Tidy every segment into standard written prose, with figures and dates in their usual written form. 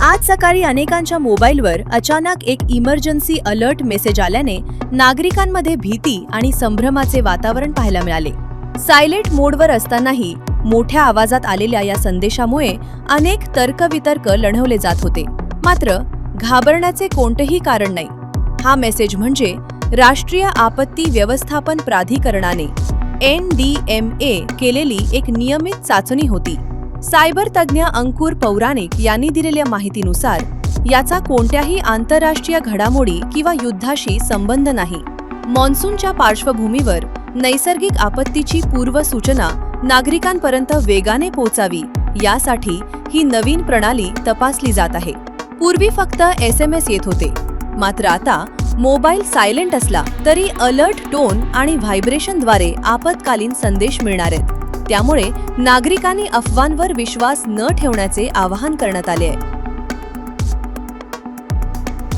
आज सकाळी अनेकांच्या मोबाईलवर अचानक एक इमर्जन्सी अलर्ट मेसेज आल्याने नागरिकांमध्ये भीती आणि संभ्रमाचे वातावरण पाहायला मिळाले. सायलेंट मोडवर असतानाही मोठ्या आवाजात आलेल्या या संदेशामुळे अनेक तर्कवितर्क लढवले जात होते. मात्र घाबरण्याचे कोणतेही कारण नाही. हा मेसेज म्हणजे राष्ट्रीय आपत्ती व्यवस्थापन प्राधिकरणाने NDMA केलेली एक नियमित चाचणी होती. सायबर तज्ज्ञ अंकुर पौराणिक यांनी दिलेल्या माहितीनुसार याचा कोणत्याही आंतरराष्ट्रीय घडामोडी किंवा युद्धाशी संबंध नाही. मॉन्सूनच्या पार्श्वभूमीवर नैसर्गिक आपत्तीची पूर्वसूचना नागरिकांपर्यंत वेगाने पोहोचावी यासाठी ही नवीन प्रणाली तपासली जात आहे. पूर्वी फक्त SMS येत होते, मात्र आता मोबाईल सायलेंट असला तरी अलर्ट टोन आणि व्हायब्रेशनद्वारे आपत्कालीन संदेश मिळणार आहेत. त्यामुळे नागरिकांनी अफवांवर विश्वास न ठेवण्याचे आवाहन करण्यात आले आहे.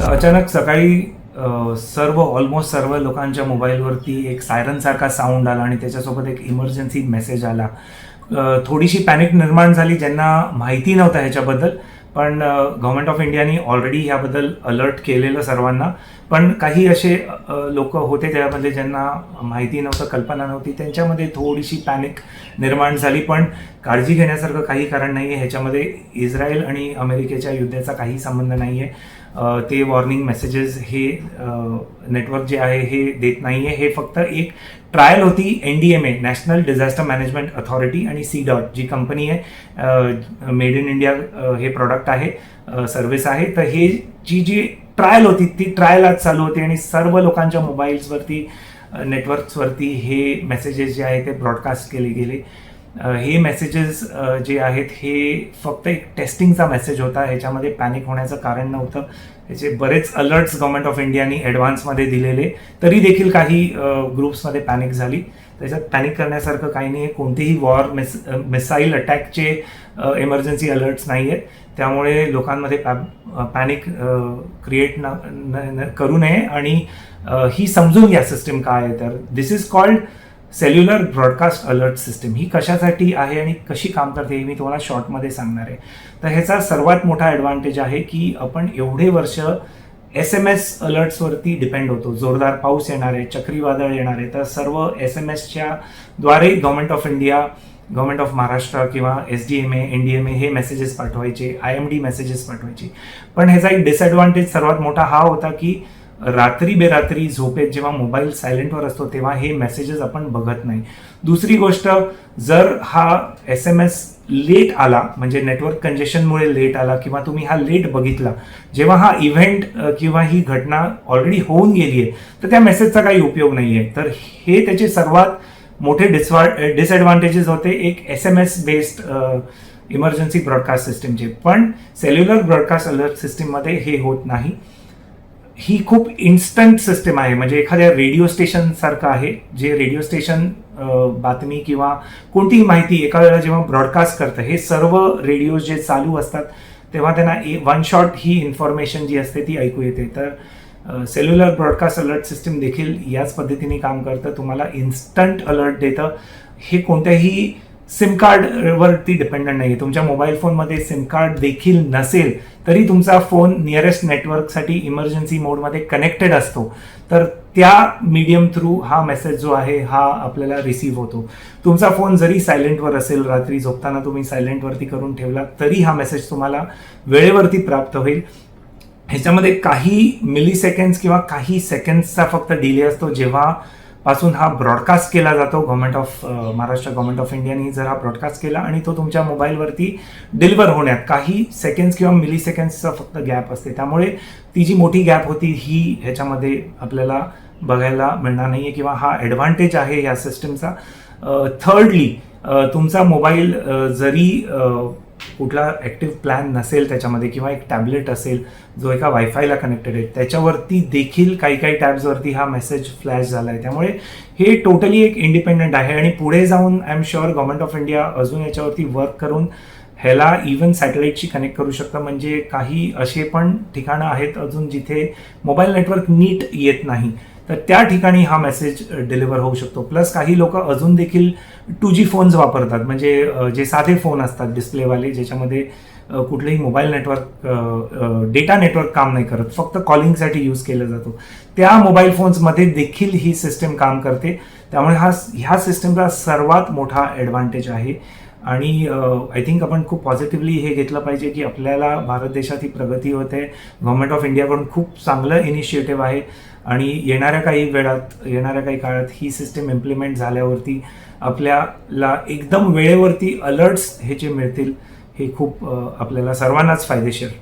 अचानक सकाळी ऑलमोस्ट सर्व लोकांच्या मोबाईलवरती एक सायरन सारखा साऊंड आला आणि त्याच्यासोबत एक इमर्जन्सी मेसेज आला. थोडीशी पॅनिक निर्माण झाली ज्यांना माहिती नव्हतं ह्याच्याबद्दल. पण गव्हर्नमेंट ऑफ इंडियानी ऑलरेडी ह्याबद्दल अलर्ट केलेलं सर्वांना. पण काही असे लोक होते त्यामध्ये ज्यांना माहिती नव्हतं, कल्पना नव्हती, त्यांच्यामध्ये थोडीशी पॅनिक निर्माण झाली. पण काळजी घेण्यासारखं काही कारण नाही आहे. ह्याच्यामध्ये इस्रायल आणि अमेरिकेच्या युद्धाचा काही संबंध नाही आहे. ते वॉर्निंग मेसेजेस हे नेटवर्क जे आहे हे देत नाही आहे. हे फक्त एक ट्रायल होती. NDMA national disaster management authority आणि C.DOT जी कंपनी आहे, मेड इन इंडिया हे प्रॉडक्ट आहे, सर्व्हिस आहे. तर हे जी ट्रायल होती ती ट्रायल आज चालू होती आणि सर्व लोकांच्या मोबाईल्सवरती, नेटवर्क्सवरती हे मेसेजेस जे आहे ते ब्रॉडकास्ट केले गेले. हे मेसेजेस जे आहेत हे फक्त एक टेस्टिंगचा मेसेज होता. ह्याच्यामध्ये पॅनिक होण्याचं कारण नव्हतं. त्याचे बरेच अलर्ट्स गव्हर्नमेंट ऑफ इंडियानी ॲडव्हान्समध्ये दिलेले, तरी देखील काही ग्रुप्समध्ये पॅनिक झाली. त्याच्यात पॅनिक करण्यासारखं काही नाही आहे. कोणतेही मिसाईल अटॅकचे इमर्जन्सी अलर्ट्स नाही आहेत. त्यामुळे लोकांमध्ये पॅनिक क्रिएट करू नये आणि ही समजून घ्या सिस्टीम काय आहे. तर this is called cellular broadcast alert system. ही कशासाठी आहे आणि कशी काम करते हे मी तुम्हाला शॉर्टमध्ये सांगणार आहे. तर ह्याचा सर्वात मोठा ॲडव्हान्टेज आहे की आपण एवढे वर्ष SMS अलर्ट्सवरती डिपेंड होतो. जोरदार पाऊस येणार आहे, चक्रीवादळ येणार आहे, तर सर्व SMSच्या द्वारे government of India, government of Maharashtra किंवा SDMA, NDMA हे मेसेजेस पाठवायचे, IMD मेसेजेस पाठवायचे. पण ह्याचा एक डिसएडव्हान्टेज सर्वात मोठा हा होता की रात्री बेरात्री झोपेत जेव्हा मोबाईल सायलेंटवर असतो तेव्हा हे मेसेजेस आपण बघत नाही. दुसरी गोष्ट, जर हा SMS लेट आला, म्हणजे नेटवर्क कंजेशनमुळे लेट आला किंवा तुम्ही हा लेट बघितला, जेव्हा हा इव्हेंट किंवा ही घटना ऑलरेडी होऊन गेली आहे, तर त्या मेसेजचा काही उपयोग नाही आहे. तर हे त्याचे सर्वात मोठे डिसएडव्हान्टेजेस होते एक SMS बेस्ड इमर्जन्सी ब्रॉडकास्ट सिस्टीमचे. पण सेल्युलर ब्रॉडकास्ट अलर्ट सिस्टीममध्ये हे होत नाही. ही खूप इन्स्टंट सिस्टीम आहे, म्हणजे एखाद्या रेडिओ स्टेशन सारखं आहे. जे रेडिओ स्टेशन बातमी किंवा कोणतीही माहिती एका वेळेला जेव्हा ब्रॉडकास्ट करतं, हे सर्व रेडिओ जे चालू असतात तेव्हा त्यांना वन शॉट ही इन्फॉर्मेशन जी असते ती ऐकू येते. तर सेल्युलर ब्रॉडकास्ट अलर्ट सिस्टीम देखील याच पद्धतीने काम करतं. तुम्हाला इन्स्टंट अलर्ट देतं. हे कोणत्याही सिम कार्डवरती डिपेंडंट नाही आहे. तुमच्या मोबाईल फोनमध्ये सिम कार्ड देखील नसेल तरी तुमचा फोन नियरेस्ट नेटवर्कसाठी इमर्जन्सी मोडमध्ये कनेक्टेड असतो. तर त्या मीडियम थ्रू हा मेसेज जो आहे हा आपल्याला रिसीव्ह होतो. तुमचा फोन जरी सायलेंटवर असेल, रात्री झोपताना तुम्ही सायलेंटवरती करून ठेवला तरी हा मेसेज तुम्हाला वेळेवरती प्राप्त होईल. ह्याच्यामध्ये काही मिली सेकंड्स किंवा काही सेकंड्सचा फक्त डिले असतो जेव्हा पासून हा ब्रॉडकास्ट केला जातो. Government of Maharashtra, government of इंडियाने जर हा ब्रॉडकास्ट केला आणि तो तुमच्या मोबाईलवरती डिलिव्हर होण्यात काही सेकंड्स किंवा मिली सेकंड्सचा फक्त गॅप असते. त्यामुळे ती जी मोठी गॅप होती ही ह्याच्यामध्ये आपल्याला बघायला मिळणार नाही आहे किंवा हा ॲडव्हान्टेज आहे या सिस्टीमचा. थर्डली, तुमचा मोबाईल जरी कुठला ॲक्टिव्ह प्लॅन नसेल त्याच्यामध्ये किंवा एक टॅबलेट असेल जो एका वायफायला कनेक्टेड आहे, त्याच्यावरती देखील काही टॅब्सवरती हा मेसेज फ्लॅश झाला आहे. त्यामुळे हे टोटली एक इंडिपेंडंट आहे आणि पुढे जाऊन I am sure government of India अजून याच्यावरती वर्क करून ह्याला इव्हन सॅटेलाईटशी कनेक्ट करू शकतं. म्हणजे काही असे पण ठिकाणं आहेत अजून जिथे मोबाईल नेटवर्क नीट येत नाही, तर त्या ठिकाणी हा मेसेज डिलिव्हर होऊ शकतो. प्लस काही लोक अजून देखील 2G फोन्स वापरतात, म्हणजे जे साधे फोन असतात डिस्प्लेवाले, ज्याच्यामध्ये कुठलंही मोबाईल नेटवर्क डेटा नेटवर्क काम नाही करत, फक्त कॉलिंगसाठी यूज केला जातो, त्या मोबाईल फोन्समध्ये देखील ही सिस्टम काम करते. त्यामुळे ह्या सिस्टमचा सर्वात मोठा ॲडव्हान्टेज आहे. आणि आय थिंक आपण खूप पॉझिटिव्हली हे घेतलं पाहिजे की आपल्याला भारत देशात ही प्रगती होते. गव्हर्नमेंट ऑफ इंडियाकडून खूप चांगलं इनिशिएटिव्ह आहे आणि येणाऱ्या काही काळात ही सिस्टम इम्प्लिमेंट झाल्यावरती आपल्याला एकदम वेळेवरती अलर्ट्स हे जे मिळतील हे खूप आपल्याला सर्वांनाच फायदेशीर ठरेल.